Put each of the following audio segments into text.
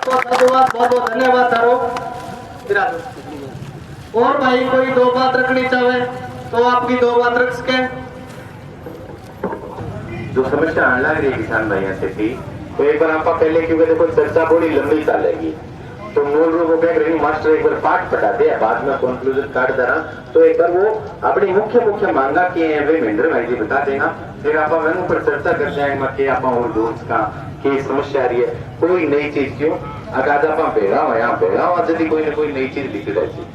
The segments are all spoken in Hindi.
आपको साधुवाद, बहुत बहुत धन्यवाद थारो। और भाई कोई दो बात रखनी चाहे तो आपकी दो बात रख सके। जो समस्या आने लग रही है किसान भाइयों से थी, तो एक बार आप पहले, क्योंकि देखो चर्चा बड़ी लंबी चलेगी, तो मूल रूप वो कह रही मास्टर एक बार पाठ पढ़ा दे, बाद में कंक्लूजन काट दे रहा, तो एक बार वो अपनी मुख्य मांगा की है वे महेंद्र भाई जी बता देना, फिर आप ऊपर चर्चा कर जाएंगे कि आप और दोस्त का की समस्या आ रही है, कोई नई चीज क्यों अगर आप भेड़ा हो यहाँ भेड़ा हो यदि कोई ना कोई नई चीज लिख रही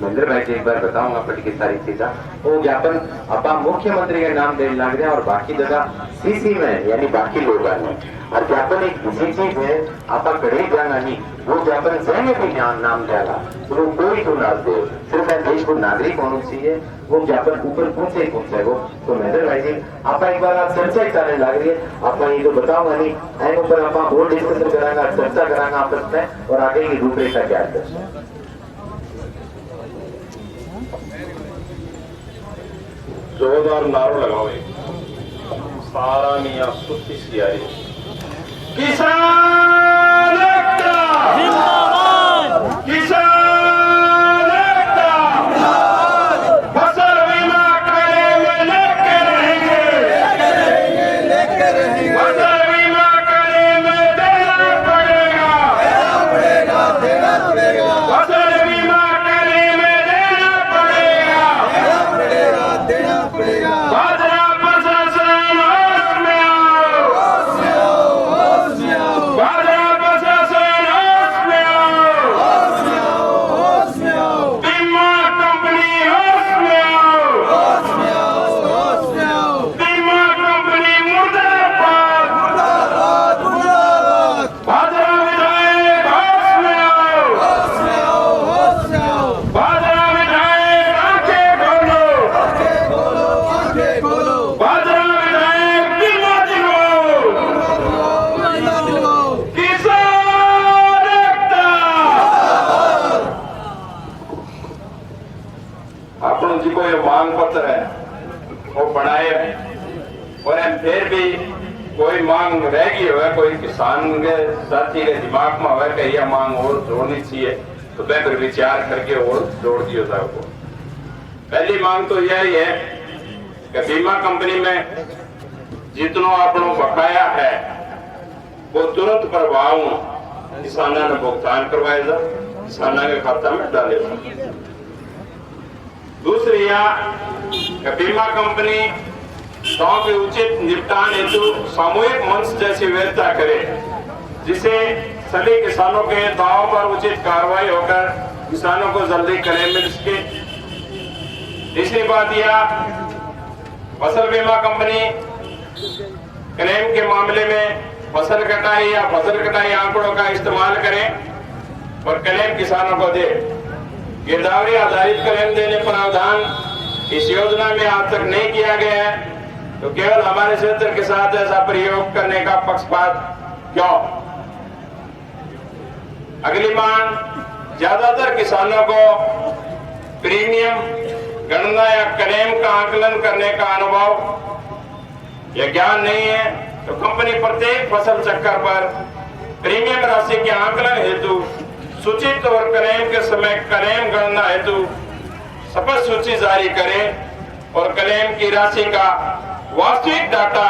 महेंद्र भाई जी एक बार बताऊंगा पढ़ की सारी चीजा। वो ज्ञापन आप मुख्यमंत्री का नाम देने लग रहे और बाकी जगह सीसी में यानी बाकी लोग आने और ज्ञापन एक ऐसी चीज है आप कड़े जाना नहीं, वो ज्ञापन जैसे भी नाम जाएगा तो कोई तो ना दे, सिर्फ देश को नागरिक होना चाहिए, वो ज्ञापन ऊपर पूछे ही पूछे वो। तो महेंद्र भाई जी आप एक बार आप चर्चा ही करने लग रही है, आप ये तो बताऊंगा नहीं एन ऊपर आप और डिस्कशन कराएंगे, चर्चा कराएंगे आपस में और आगे की रूपरेखा क्या है। जोरदार नारो लगाओ सारा मियाँ सुस्ती सी आ रही किसान एकता जिंदाबाद, किसान एकता फसल बीमा करेंगे लेके रहेंगे फसल बीमा करेंगे देना पड़ेगा फसल बीमा करेंगे देना पड़ेगा बाजरा प्रशासन होश में आओ बाजरा प्रशासन होश में आओ बीमा कंपनी होश में आओ बीमा कंपनी मुर्दाबाद बाजरा विधायक होश में आओ बाजरा विधायक आंखें खोलो बाजरा विधायक बीमा दिलो किसान एकता अपन जी को ये मांग पत्र है वो बनाए और फिर भी कोई मांग रह गई हो कोई किसान के साथी के दिमाग में हो कि यह मांग और जोड़नी चाहिए तो मैं फिर विचार करके और जोड़ दियो साहब को। पहली मांग तो यही है कि बीमा कंपनी में जितना अपनो बकाया है वो तुरंत प्रभाव किसानों ने भुगतान करवाए जा किसानों के खाता में डाले जा। दूसरी कि बीमा कंपनी दावों के उचित निपटान हेतु सामूहिक मंच जैसी व्यवस्था करे जिसे सभी किसानों के दावों पर उचित कार्रवाई होकर किसानों को जल्दी क्लेम मिल सके। तीसरी बात यह फसल बीमा कंपनी क्लेम के मामले में फसल कटाई या फसल कटाई आंकड़ों का इस्तेमाल करें और क्लेम किसानों को दे। गिरदावरी आधारित क्लेम देने प्रावधान इस योजना में आज तक नहीं किया गया है, तो केवल हमारे क्षेत्र के साथ ऐसा प्रयोग करने का पक्षपात क्यों? अगली मांग, ज्यादातर किसानों को प्रीमियम गणना या क्लेम का आकलन करने का अनुभव या ज्ञान नहीं है, तो कंपनी प्रत्येक फसल चक्कर पर प्रीमियम राशि के आकलन हेतु सूचित और क्लेम के समय क्लेम गणना हेतु स्पष्ट सूची जारी करे और क्लेम की राशि का वास्तविक डाटा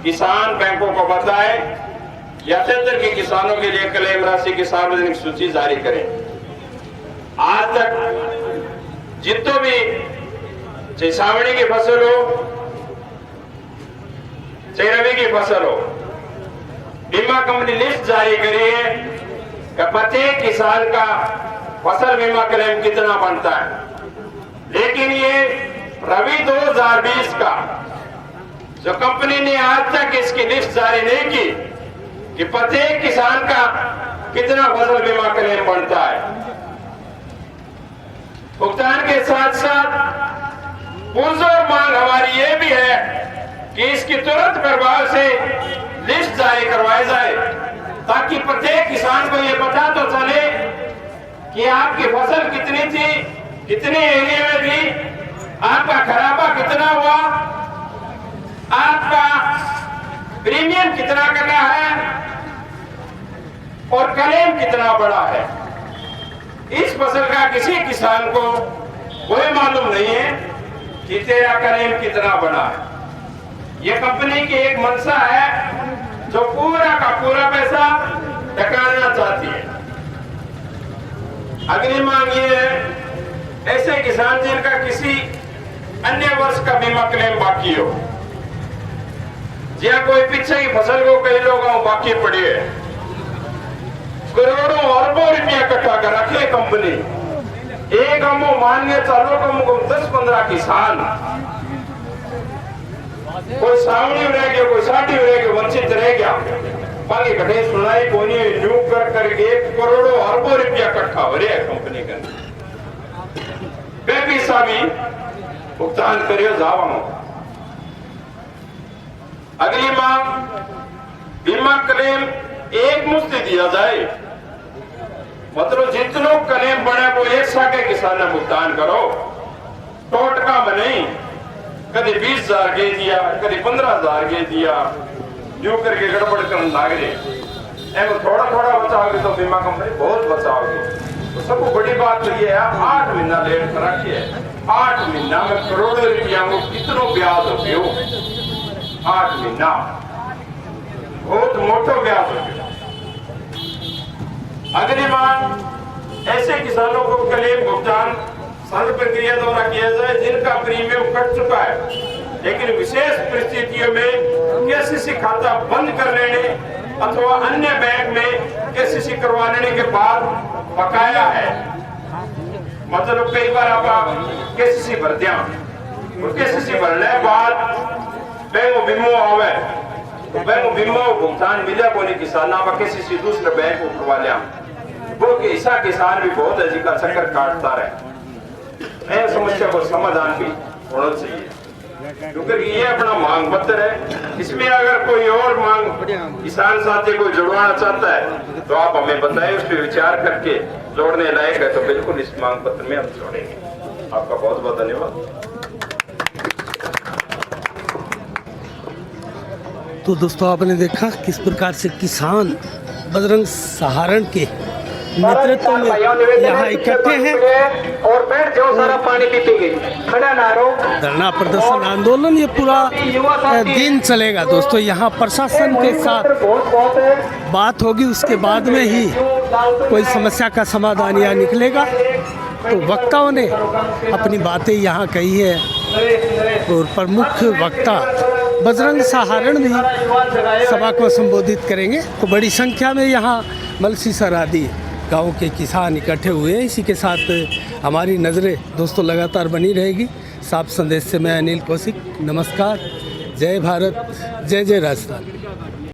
किसान बैंकों को बताए या क्षेत्र के किसानों के लिए क्लेम राशि की सार्वजनिक सूची जारी करें। आज तक जितने भी चाहे सावणी की फसल हो चाहे रवि की फसल हो, बीमा कंपनी लिस्ट जारी करी है कि प्रत्येक किसान का फसल बीमा क्लेम कितना बनता है, लेकिन ये रवि 2020 का जो कंपनी ने आज तक इसकी लिस्ट जारी नहीं की कि प्रत्येक किसान का कितना फसल बीमा क्लेम बनता है। भुगतान के साथ साथ पुरजोर मांग हमारी ये भी है कि इसकी तुरंत प्रभाव से लिस्ट जारी करवाई जाए ताकि प्रत्येक किसान को ये पता तो चले कि आपकी फसल कितनी थी, कितने एरिया में थी, आपका खराबा कितना हुआ, आपका प्रीमियम कितना करना है, और क्लेम कितना बड़ा है। इस फसल का किसी किसान को कोई मालूम नहीं है कि तेरा क्लेम कितना बड़ा है। ये कंपनी की एक मंशा है जो पूरा का पूरा पैसा टकाना चाहती है। अगली मांग ये है ऐसे किसान जिनका किसी अन्य वर्ष का बीमा क्लेम बाकी हो, या कोई पीछे की फसल को कई लोगों बाकी पड़ी है, करोड़ों अरबों रुपया इकट्ठा कर रखे कंपनी, एक अमो मान्य चालू कम को 10-15 किसान, कोई सामने रह गया, कोई साटी रह गया, वंचित रह गया, बाकी घटे सुनाई कोनी न्यू कर करके करोड़ों अरबों रुपया इकट्ठा हो रहा है कंपनी का। पैसा भी भुगतान करियो जावा। अगली मांग बीमा क्लेम एक मुश्त दिया जाए, मतलब जितनो क्लेम बने वो एक साथ किसान ने भुगतान करो, टोटका में नहीं, कभी 20,000 के दिया, कभी 15,000 के दिया, यूं करके गड़बड़ करने लाग रहे। थोड़ा थोड़ा बचाओगे तो बीमा कंपनी बहुत बचाओगे। तो सबको बड़ी बात तो ये है 8 महीना लेट कर रखिए, 8 महीना में करोड़ों रुपया को कितनो ब्याज हो गयो, 8 महीना बहुत मोटो ब्याज हो गया। अगली मांग ऐसे किसानों को क्लेम भुगतान सरल प्रक्रिया द्वारा किया जाए जिनका प्रीमियम कट चुका है, लेकिन विशेष परिस्थितियों में केसीसी खाता बंद कर लेने अथवा अन्य बैंक में केसीसी करवा लेने के बाद बकाया है। मतलब कई बार आप केसीसी भर दिया और केसीसी भरने के बाद बैंक बीमो आवे तो बैंक बीमो भुगतान मिले को नहीं, किसान आप केसीसी दूसरे बैंक को करवा लिया, वो ऐसा किसान भी बहुत है जिसका चक्कर काटता रहे। ऐसी समस्या को समाधान भी होना चाहिए, क्योंकि ये अपना मांग पत्र है। इसमें अगर कोई और मांग किसान साथी को जुड़वाना चाहता है तो आप हमें बताएं, उस पर विचार करके जोड़ने लायक है तो बिल्कुल इस मांग पत्र में हम जोड़ेंगे। आपका बहुत बहुत धन्यवाद। तो दोस्तों आपने देखा किस प्रकार से किसान बजरंग सहारण के नेतृत्व में यहाँ इकट्ठे हैं और बैठ जाओ, सारा पानी पीते खड़ा ना रहो। धरना प्रदर्शन आंदोलन ये पूरा दिन चलेगा दोस्तों। यहाँ प्रशासन के साथ बात होगी, उसके बाद में ही कोई समस्या का समाधान यहाँ निकलेगा। तो वक्ताओं ने अपनी बातें यहाँ कही है और प्रमुख वक्ता बजरंग सहारण भी सभा को संबोधित करेंगे। तो बड़ी संख्या में यहाँ मलसी सरादी गांव के किसान इकट्ठे हुए हैं। इसी के साथ हमारी नज़रें दोस्तों लगातार बनी रहेगी। साफ संदेश से मैं अनिल कौशिक, नमस्कार, जय भारत, जय जय राजस्थान।